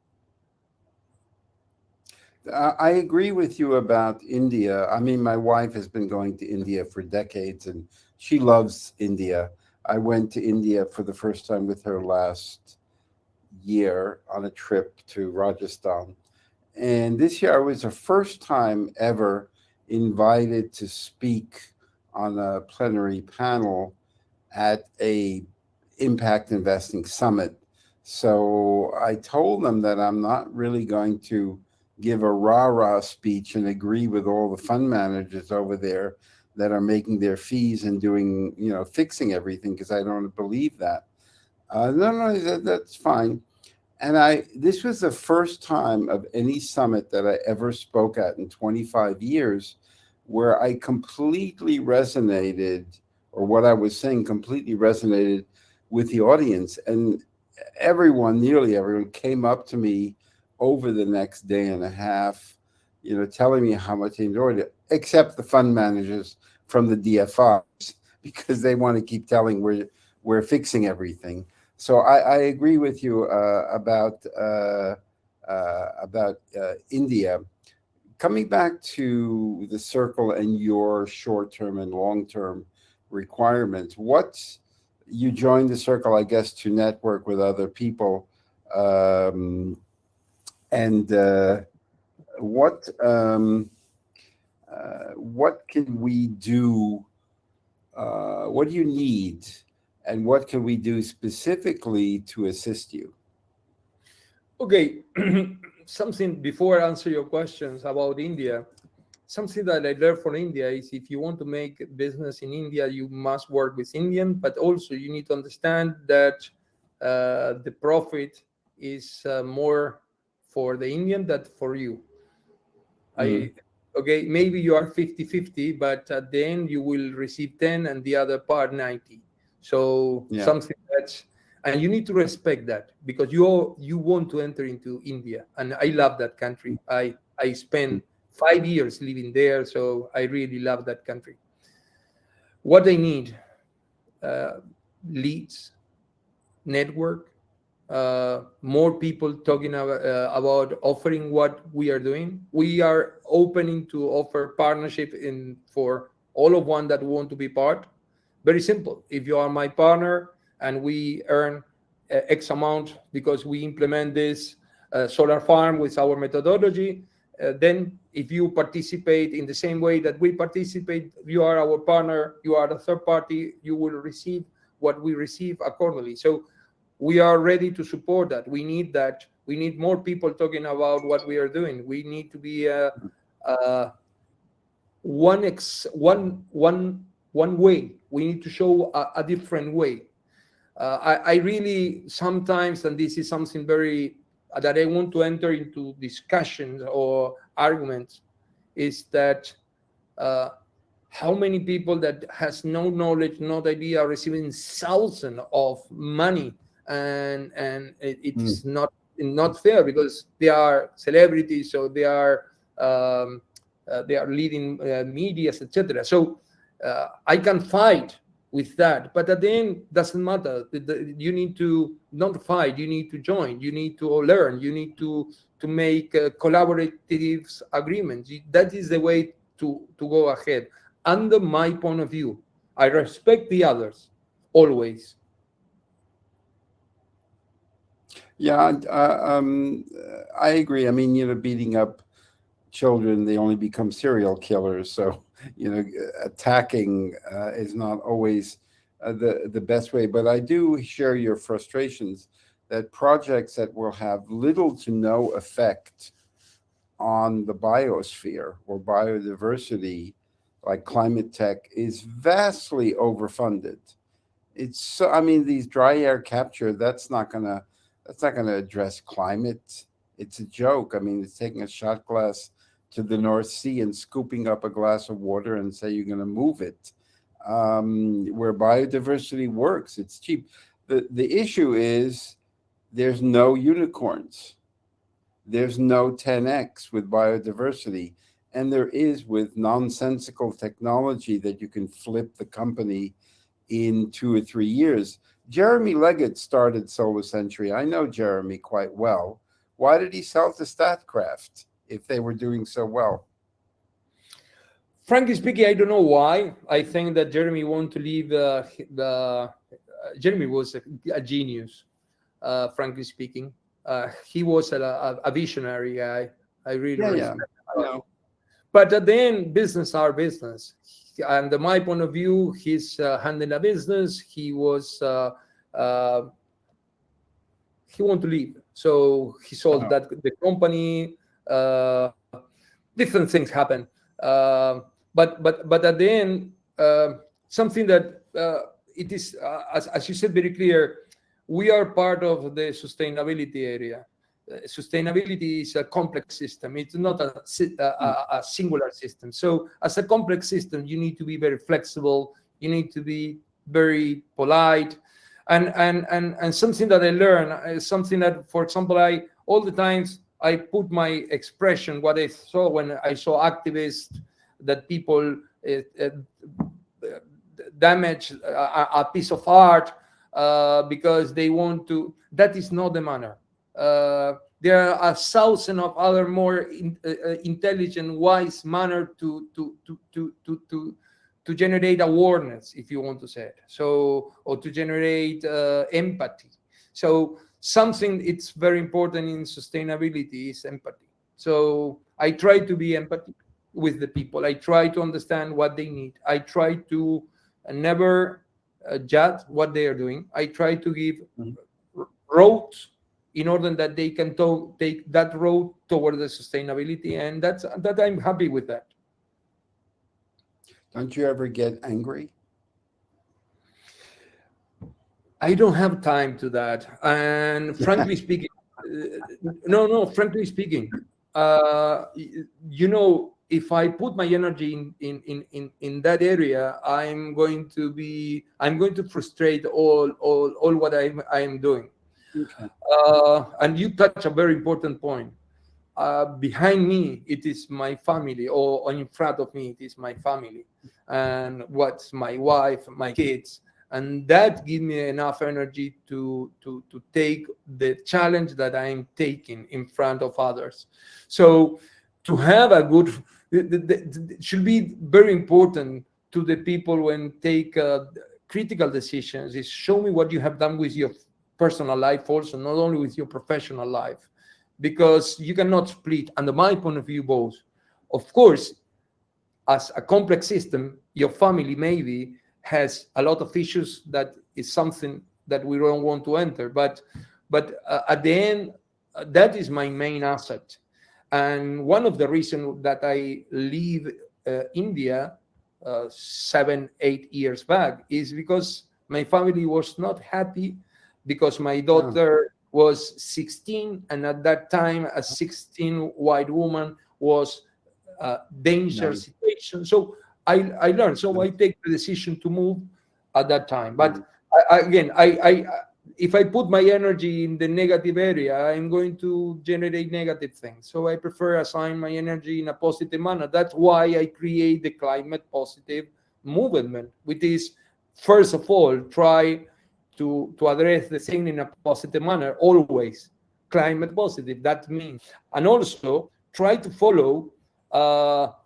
I agree with you about India. I mean, my wife has been going to India for decades and she loves India. I went to India for the first time with her last year on a trip to Rajasthan. And this year I was the first time ever invited to speak on a plenary panel at a impact investing summit. So I told them that I'm not really going to give a rah-rah speech and agree with all the fund managers over there that are making their fees and doing, fixing everything, because I don't believe that. No, that's fine. And this was the first time of any summit that I ever spoke at in 25 years where I completely resonated, or what I was saying completely resonated with the audience. And nearly everyone came up to me over the next day and a half, telling me how much they enjoyed it, except the fund managers from the DFRs, because they want to keep telling we're fixing everything. So I agree with you about India. Coming back to the circle and your short-term and long-term requirements, you joined the circle, I guess, to network with other people, and what can we do? What do you need, and what can we do specifically to assist you? Okay, something before I answer your questions about India. Something that I learned from India is if you want to make business in India, you must work with Indian, but also you need to understand that the profit is more for the Indian than for you. Mhm. Okay, maybe you are 50-50, but at the end you will receive 10 and the other part 90. So Yeah. something that's, and you need to respect that because you want to enter into India, and I love that country. I spent 5 years living there, so I really love that country. What they need, uh, leads, network, more people talking about offering what we are doing. We are opening to offer partnership for all of one that want to be part. Very simple. If you are my partner and we earn X amount because we implement this solar farm with our methodology, then if you participate in the same way that we participate, you are our partner, you are the third party, you will receive what we receive accordingly. So we are ready to support that. We need that. We need more people talking about what we are doing. We need to be one way. We need to show a different way. I really sometimes, and this is something very that I want to enter into discussions or arguments, is that uh, how many people that has no knowledge, no idea, are receiving thousands of money, and Mm. it's not fair because they are celebrities, so um, they are leading medias, etc. So I can fight with that, but at the end doesn't matter. You need to not fight. You need to join. You need to learn. You need to make collaborative agreements. That is the way to go ahead. Under my point of view, I respect the others always. Yeah, I agree. I mean, beating up children, they only become serial killers. So, attacking is not always the best way. But I do share your frustrations that projects that will have little to no effect on the biosphere or biodiversity, like climate tech, is vastly overfunded. I mean, these dry air capture, that's not gonna address climate. It's a joke. I mean, it's taking a shot glass to the North Sea and scooping up a glass of water and say you're going to move it. Where biodiversity works, it's cheap. The issue is there's no unicorns. There's no 10x with biodiversity, and there is with nonsensical technology that you can flip the company in 2 or 3 years. Jeremy Leggett started Solar Century. I know Jeremy quite well. Why did he sell to Statcraft if they were doing so well? Frankly speaking, I don't know why. I think that Jeremy wanted to leave Jeremy was a genius. Frankly speaking, he was a visionary guy. I really Yeah, yeah, respect. I know. But at the end, business are business. And my point of view, he's handling a business. He was uh, he want to leave, so he sold that the company. Different things happen, uh, but at the end, something that it is, as you said very clear, we are part of the sustainability area. Sustainability is a complex system. It's not a singular system. So as a complex system, you need to be very flexible. You need to be very polite. And something that I learned is something that, for example, I all the times I put my expression, what I saw when I saw activists, that people uh, damage a piece of art because they want to. That is not the manner. There are a thousand of other more intelligent, wise manner to generate awareness, if you want to say it. So, or to generate empathy. So something it's very important in sustainability is empathy. So I try to be empathy with the people. I try to understand what they need. I try to never judge what they are doing. I try to give roads in order that they can take that road toward the sustainability, and that I'm happy with that. Don't you ever get angry? I don't have time to that, and frankly speaking, no. Frankly speaking, if I put my energy in that area, I'm going to frustrate all what I'm doing. Okay. And you touch a very important point. Behind me, it is my family, or in front of me, it is my family, and what's my wife, my kids, and that gives me enough energy to take the challenge that I'm taking in front of others. So, to have a good, it should be very important to the people when take critical decisions. Is show me what you have done with your personal life, also not only with your professional life, because you cannot split, under my point of view, both. Of course, as a complex system, your family maybe has a lot of issues that is something that we don't want to enter. But at the end, that is my main asset. And one of the reasons that I leave India 7, 8 years back is because my family was not happy, because my daughter was 16, and at that time, a 16 white woman was a dangerous situation. So I learned. So I take the decision to move at that time. But again, if I put my energy in the negative area, I'm going to generate negative things. So I prefer assign my energy in a positive manner. That's why I create the climate positive movement, which is, first of all, try to address the thing in a positive manner, always climate positive. That means, and also try to follow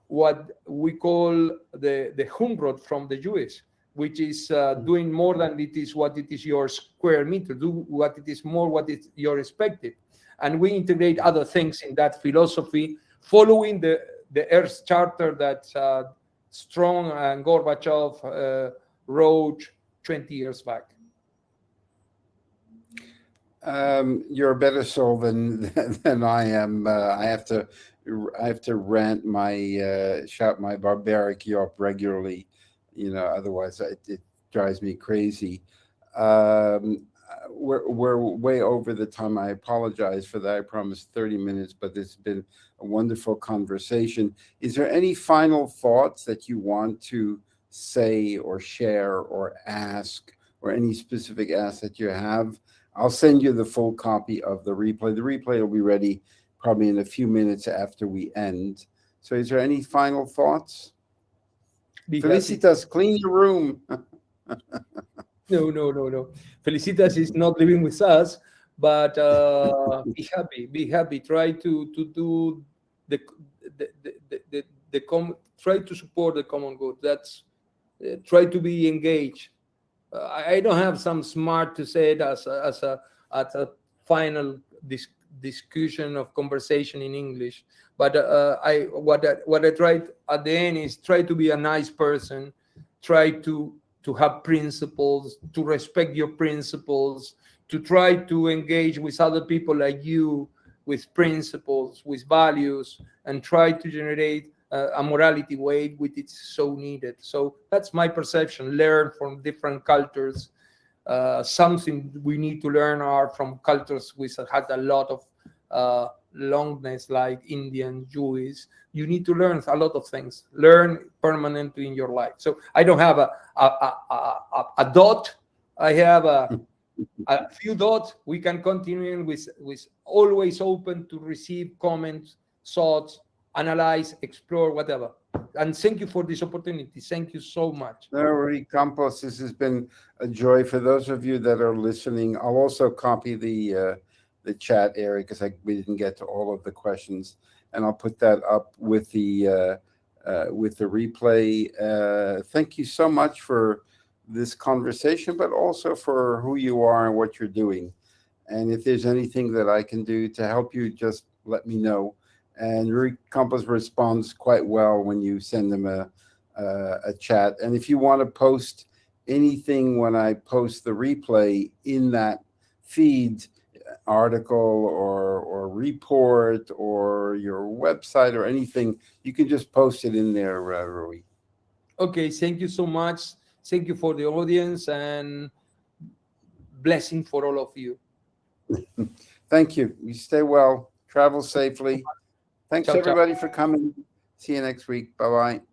what we call the Humrod from the US, which is doing more than it is what it is your square meter. Do what it is more what is your expected, and we integrate other things in that philosophy, following the Earth Charter that Strong and Gorbachev wrote 20 years back. You're a better soul than I am. I have to rant shout my barbaric up regularly, otherwise it drives me crazy. We're way over the time. I apologize for that. I promised 30 minutes, but it's been a wonderful conversation. Is there any final thoughts that you want to say or share or ask, or any specific ask that you have? I'll send you the full copy of the replay. The replay will be ready probably in a few minutes after we end. So is there any final thoughts? Felicitas, clean your room. No. Felicitas is not living with us, but be happy. Try to do try to support the common good. That's try to be engaged. I don't have some smart to say it as a final discussion of conversation in English, but what I tried at the end is try to be a nice person, try to to have principles, to respect your principles, to try to engage with other people like you with principles, with values, and try to generate a morality way which is so needed. So that's my perception. Learn from different cultures. Something we need to learn are from cultures which had a lot of longness, like Indian, Jewish. You need to learn a lot of things. Learn permanently in your life. So I don't have a dot. I have a few dots. We can continue with always open to receive comments, thoughts, analyze, explore, whatever. And thank you for this opportunity. Thank you so much. No, Rui Campos, this has been a joy. For those of you that are listening, I'll also copy the chat area because we didn't get to all of the questions, and I'll put that up with the replay. Thank you so much for this conversation, but also for who you are and what you're doing. And if there's anything that I can do to help you, just let me know. And Rui Campos responds quite well when you send him a chat. And if you want to post anything when I post the replay in that feed, article or report or your website or anything, you can just post it in there, Rui. Okay, thank you so much. Thank you for the audience, and blessing for all of you. Thank you. You stay well. Travel safely. Thanks, Ciao, ciao. everybody, for coming. See you next week. Bye-bye.